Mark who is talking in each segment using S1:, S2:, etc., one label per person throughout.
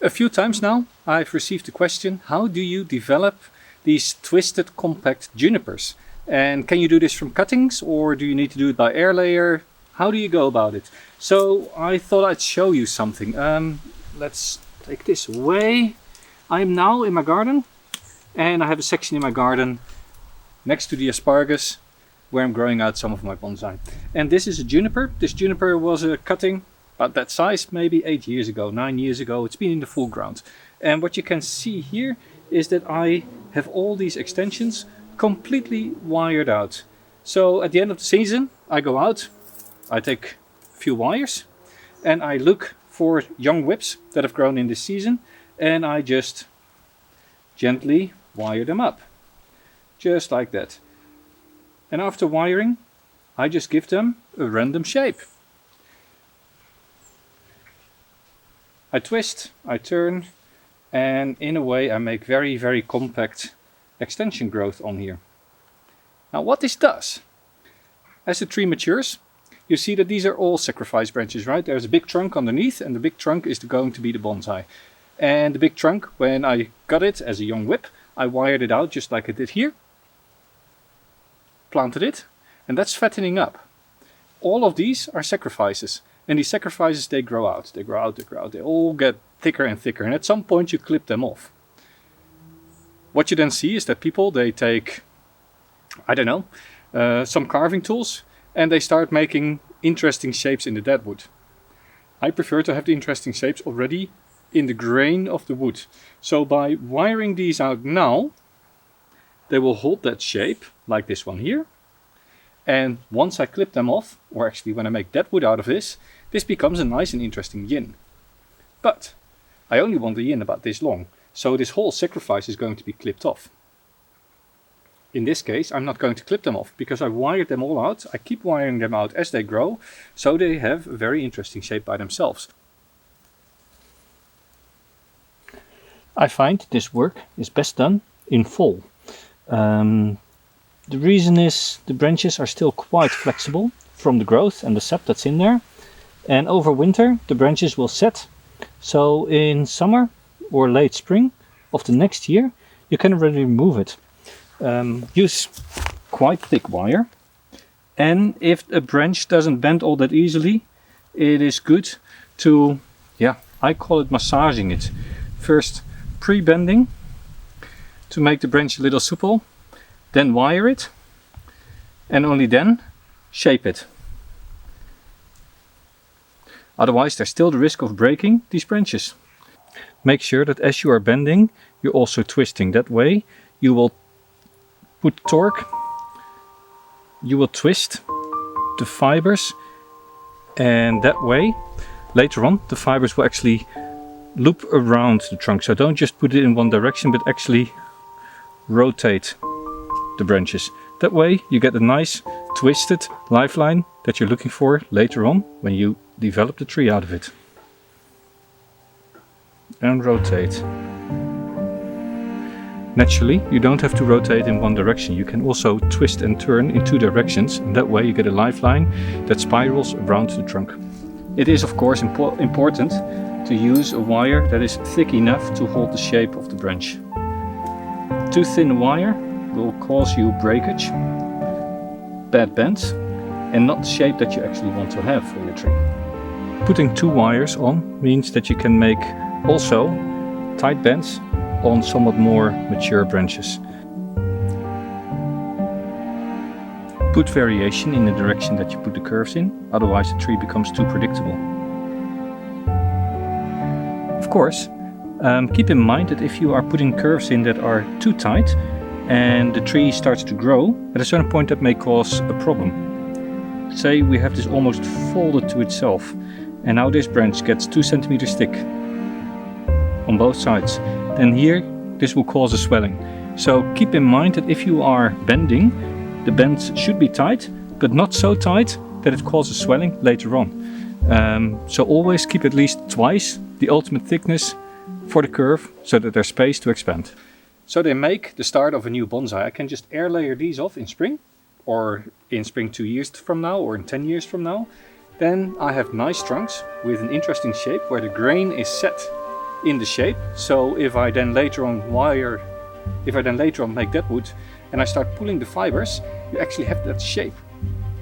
S1: A few times now I've received the question, how do you develop these twisted compact junipers? And can you do this from cuttings, or do you need to do it by air layer? How do you go about it? So I thought I'd show you something. Let's take this away. I am now in my garden, and I have a section in my garden next to the asparagus where I'm growing out some of my bonsai. And this is a juniper. This juniper was a cutting about that size maybe 8 years ago, 9 years ago. It's been in the full ground. And what you can see here is that I have all these extensions completely wired out. So at the end of the season I go out, I take a few wires and I look for young whips that have grown in this season, and I just gently wire them up. Just like that. And after wiring, I just give them a random shape. I twist, I turn, and in a way I make very compact extension growth on here. Now what this does, as the tree matures, you see that these are all sacrifice branches, right? There's a big trunk underneath, and the big trunk is going to be the bonsai. And the big trunk, when I got it as a young whip, I wired it out just like I did here. Planted it, and that's fattening up. All of these are sacrifices, and these sacrifices, they grow out, they grow out, they grow out. They all get thicker and thicker, and at some point you clip them off. What you then see is that people, they take, I don't know, some carving tools, and they start making interesting shapes in the dead wood. I prefer to have the interesting shapes already in the grain of the wood. So by wiring these out now, they will hold that shape, like this one here. And once I clip them off, or actually when I make dead wood out of this, this becomes a nice and interesting yin. But I only want the yin about this long, so this whole sacrifice is going to be clipped off. In this case, I'm not going to clip them off because I wired them all out. I keep wiring them out as they grow, so they have a very interesting shape by themselves. I find this work is best done in fall. The reason is the branches are still quite flexible from the growth and the sap that's in there. And over winter the branches will set. So in summer or late spring of the next year you can already remove it. Use quite thick wire, and if a branch doesn't bend all that easily, it is good to, I call it massaging it. First pre-bending to make the branch a little supple, then wire it, and only then shape it. Otherwise there's still the risk of breaking these branches. Make sure that as you are bending, you're also twisting. That way you will put torque, you will twist the fibers, and that way later on the fibers will actually loop around the trunk. So don't just put it in one direction, but actually rotate the branches. That way you get a nice twisted lifeline that you're looking for later on when you develop the tree out of it. And rotate. Naturally, you don't have to rotate in one direction. You can also twist and turn in two directions, and that way you get a lifeline that spirals around the trunk. It is of course important to use a wire that is thick enough to hold the shape of the branch. Too thin wire will cause you breakage, bad bends, and not the shape that you actually want to have for your tree. Putting two wires on means that you can make also tight bends on somewhat more mature branches. Put variation in the direction that you put the curves in, otherwise the tree becomes too predictable. Of course, keep in mind that if you are putting curves in that are too tight and the tree starts to grow, at a certain point that may cause a problem. Say we have this almost folded to itself, and now this branch gets 2 centimeters thick on both sides. Then here this will cause a swelling. So keep in mind that if you are bending, the bends should be tight, but not so tight that it causes swelling later on. So always keep at least twice the ultimate thickness for the curve so that there's space to expand. So they make the start of a new bonsai. I can just air layer these off in spring, or in spring 2 years from now, or in 10 years from now. Then I have nice trunks with an interesting shape where the grain is set. in the shape. So if I then later on make that wood and I start pulling the fibers, you actually have that shape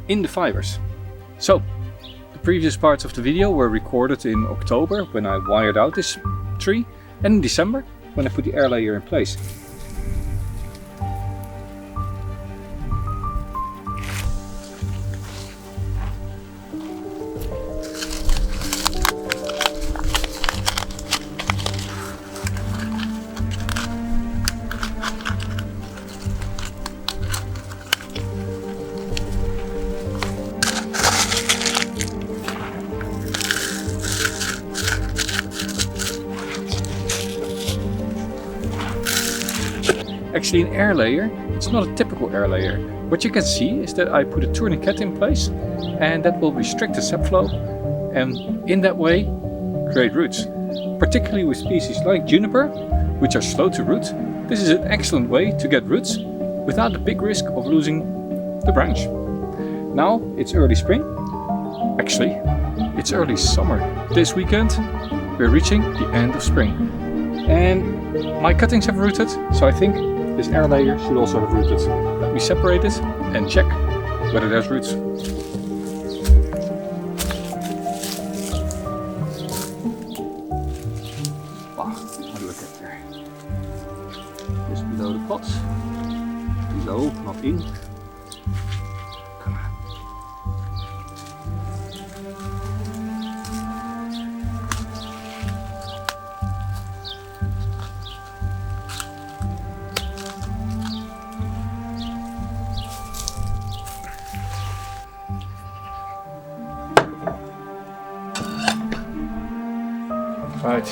S1: in the fibers. So the previous parts of the video were recorded in October when I wired out this tree, and in December when I put the air layer in place. Actually, an air layer, it's not a typical air layer. What you can see is that I put a tourniquet in place, and that will restrict the sap flow and in that way create roots. Particularly with species like juniper, which are slow to root, this is an excellent way to get roots without the big risk of losing the branch. Now it's early spring. Actually, it's early summer. This weekend we're reaching the end of spring. And my cuttings have rooted, so I think this air layer should also have rooted. Let me separate it and check whether there's roots. Wow, look at there. Just below the pot. Below, not in. Come on. Right,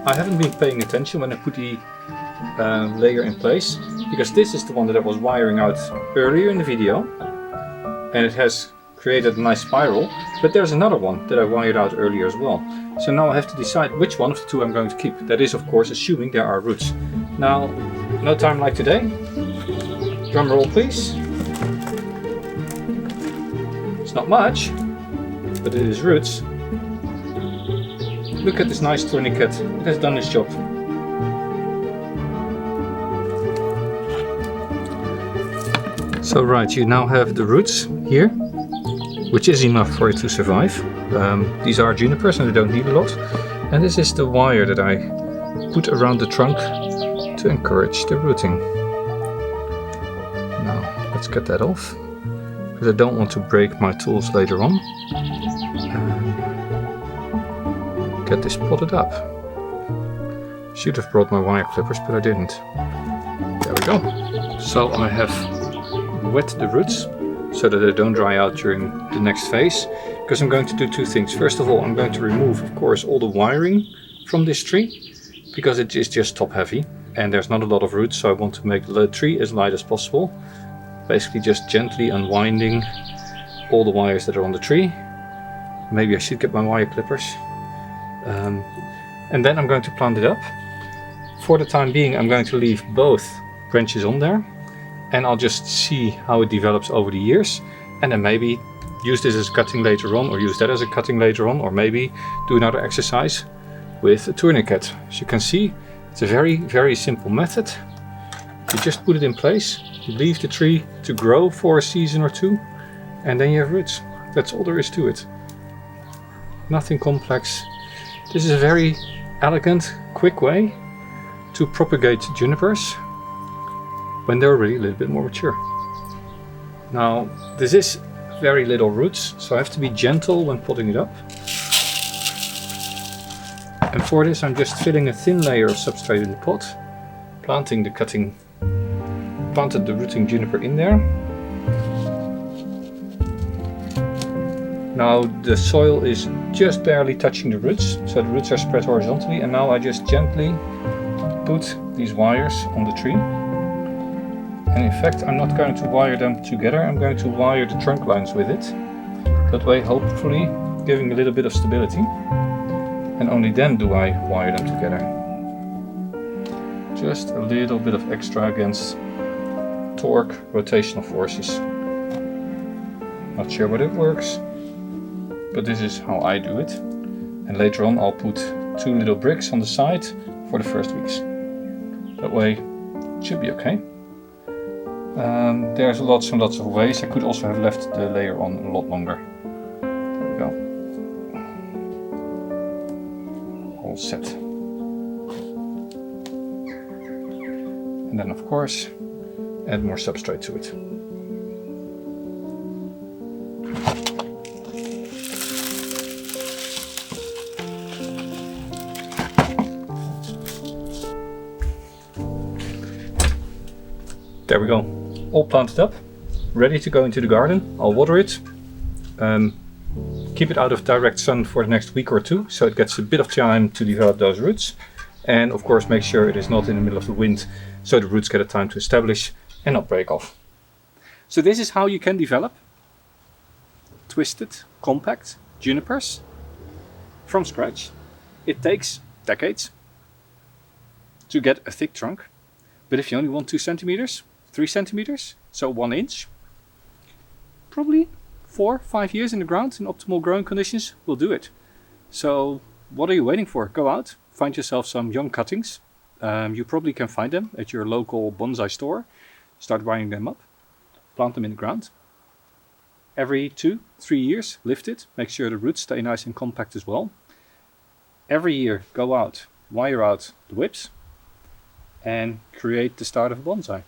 S1: I haven't been paying attention when I put the layer in place, because this is the one that I was wiring out earlier in the video, and it has created a nice spiral, but there's another one that I wired out earlier as well. So now I have to decide which one of the two I'm going to keep. That is, of course, assuming there are roots. Now, no time like today. Drum roll, please. It's not much, but it is roots. Look at this nice tourniquet, it has done its job. So right, you now have the roots here, which is enough for it to survive. These are junipers and they don't need a lot. And this is the wire that I put around the trunk to encourage the rooting. Now, let's get that off, because I don't want to break my tools later on. Get this potted up. Should have brought my wire clippers, but I didn't. There we go. So I have wet the roots so that they don't dry out during the next phase, because I'm going to do two things. First of all, I'm going to remove, of course, all the wiring from this tree, because it is just top heavy and there's not a lot of roots, so I want to make the tree as light as possible. Basically just gently unwinding all the wires that are on the tree. Maybe I should get my wire clippers. And then I'm going to plant it up. For the time being, I'm going to leave both branches on there, and I'll just see how it develops over the years, and then maybe use this as cutting later on, or use that as a cutting later on, or maybe do another exercise with a tourniquet. As you can see, it's a very, very simple method. You just put it in place, you leave the tree to grow for a season or two, and then you have roots. That's all there is to it. Nothing complex. This is a very elegant, quick way to propagate junipers when they're already a little bit more mature. Now, this is very little roots, so I have to be gentle when potting it up. And for this, I'm just filling a thin layer of substrate in the pot, planted the rooting juniper in there. Now the soil is just barely touching the roots, so the roots are spread horizontally, and now I just gently put these wires on the tree. And in fact, I'm not going to wire them together, I'm going to wire the trunk lines with it. That way, hopefully, giving a little bit of stability. And only then do I wire them together. Just a little bit of extra against torque rotational forces. Not sure whether it works, but this is how I do it. And later on I'll put 2 little bricks on the side for the first weeks. That way it should be okay. There's lots and lots of ways. I could also have left the layer on a lot longer. There we go. All set. And then of course add more substrate to it. There we go, all planted up, ready to go into the garden. I'll water it, keep it out of direct sun for the next week or two, so it gets a bit of time to develop those roots. And of course make sure it is not in the middle of the wind, so the roots get a time to establish and not break off. So this is how you can develop twisted, compact junipers from scratch. It takes decades to get a thick trunk, but if you only want 2 centimeters, 3 centimeters, so 1 inch, probably 4-5 years in the ground in optimal growing conditions will do it. So what are you waiting for? Go out, find yourself some young cuttings. You probably can find them at your local bonsai store. Start buying them up, plant them in the ground. Every 2-3 years, lift it, make sure the roots stay nice and compact as well. Every year, go out, wire out the whips, and create the start of a bonsai.